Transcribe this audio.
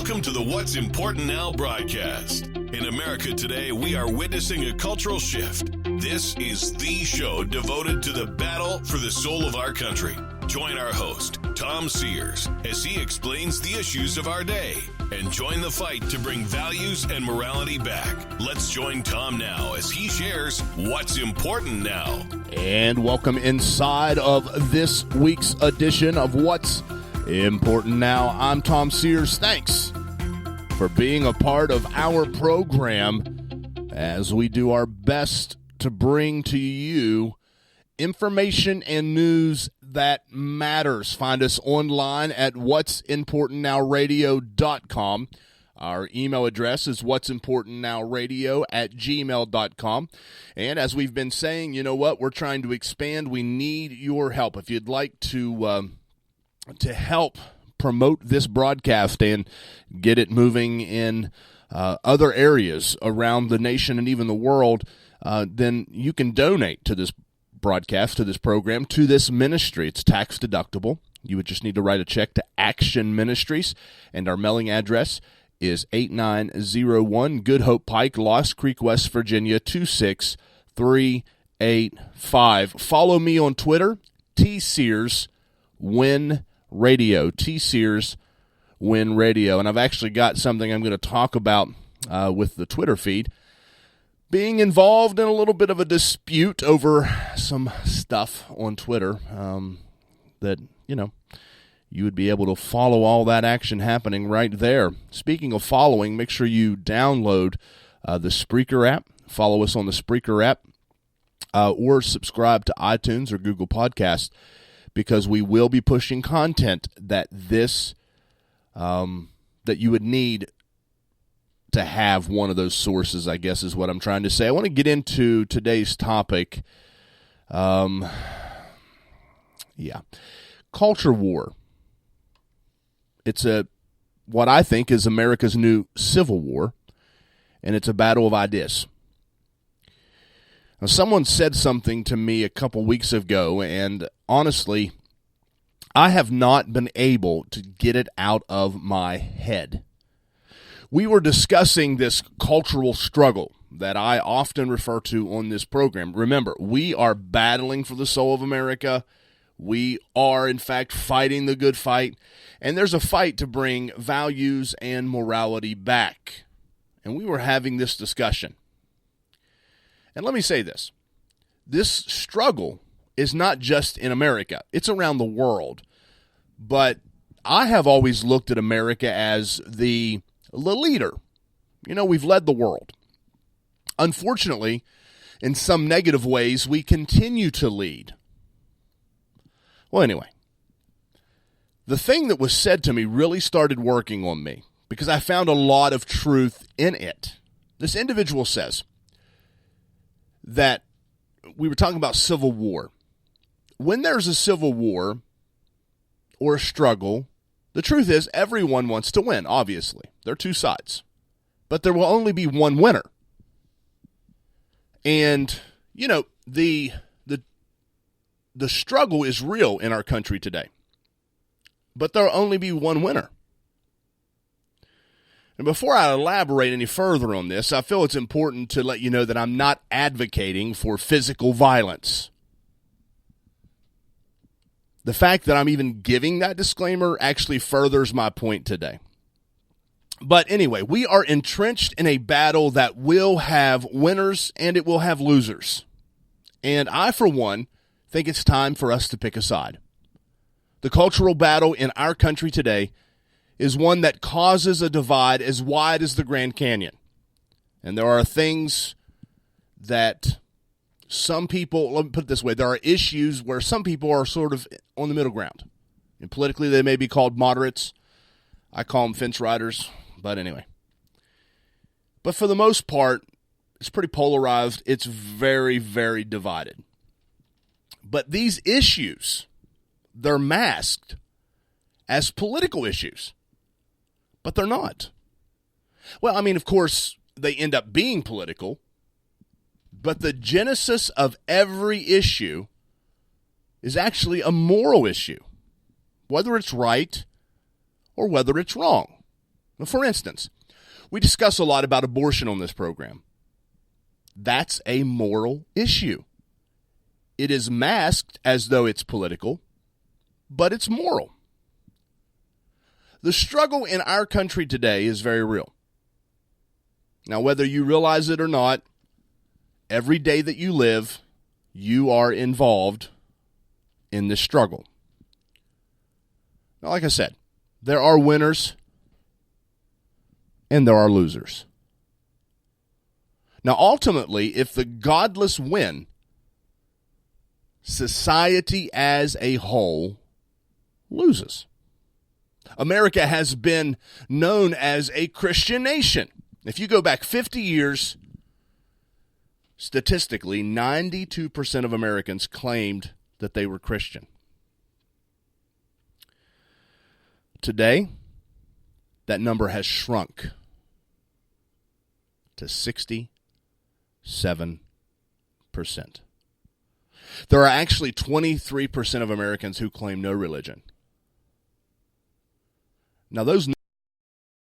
Welcome to the What's Important Now broadcast. In America today, we are witnessing a cultural shift. This is the show devoted to the battle for the soul of our country. Join our host, Tom Sears, as he explains the issues of our day and join the fight to bring values and morality back. Let's join Tom now as he shares what's important now. And welcome inside of this week's edition of What's Important Now. I'm Tom Sears. Thanks for being a part of our program as we do our best to bring to you information and news that matters. Find us online at what'simportantnowradio.com. Our email address is what'simportantnowradio@gmail.com. And as we've been saying, you know what? We're trying to expand. We need your help. If you'd like to help promote this broadcast and get it moving in other areas around the nation and even the world, then you can donate to this broadcast, to this program, to this ministry. It's tax deductible. You would just need to write a check to Action Ministries, and our mailing address is 8901 Good Hope Pike, Lost Creek, West Virginia, 26385. Follow me on Twitter, TSearsWin Radio, TSearsWin Radio. And I've actually got something I'm going to talk about with the Twitter feed. Being involved in a little bit of a dispute over some stuff on Twitter that, you know, you would be able to follow all that action happening right there. Speaking of following, make sure you download the Spreaker app. Follow us on the Spreaker app or subscribe to iTunes or Google Podcasts, because we will be pushing content that that you would need to have one of those sources, I guess is what I'm trying to say. I want to get into today's topic. Culture war. It's what I think is America's new civil war, and it's a battle of ideas. Now, someone said something to me a couple weeks ago, and honestly, I have not been able to get it out of my head. We were discussing this cultural struggle that I often refer to on this program. Remember, we are battling for the soul of America. We are, in fact, fighting the good fight. And there's a fight to bring values and morality back. And we were having this discussion. And let me say this. This struggle is not just in America. It's around the world. But I have always looked at America as the leader. You know, we've led the world. Unfortunately, in some negative ways, we continue to lead. Well, anyway, the thing that was said to me really started working on me because I found a lot of truth in it. This individual says that we were talking about civil war. When there's a civil war or a struggle, the truth is everyone wants to win, obviously. There are two sides. But there will only be one winner. And, you know, the struggle is real in our country today. But there will only be one winner. And before I elaborate any further on this, I feel it's important to let you know that I'm not advocating for physical violence. The fact that I'm even giving that disclaimer actually furthers my point today. But anyway, we are entrenched in a battle that will have winners and it will have losers. And I, for one, think it's time for us to pick a side. The cultural battle in our country today is one that causes a divide as wide as the Grand Canyon. And there are things that some people, let me put it this way, there are issues where some people are sort of on the middle ground. And politically, they may be called moderates. I call them fence riders, but anyway. But for the most part, it's pretty polarized. It's very, very divided. But these issues, they're masked as political issues. But they're not. Well, I mean, of course, they end up being political. But the genesis of every issue is actually a moral issue, whether it's right or whether it's wrong. For instance, we discuss a lot about abortion on this program. That's a moral issue. It is masked as though it's political, but it's moral. The struggle in our country today is very real. Now, whether you realize it or not, every day that you live, you are involved in this struggle. Now, like I said, there are winners and there are losers. Now, ultimately, if the godless win, society as a whole loses. America has been known as a Christian nation. If you go back 50 years, statistically, 92% of Americans claimed that they were Christian. Today, that number has shrunk to 67%. There are actually 23% of Americans who claim no religion. Now, those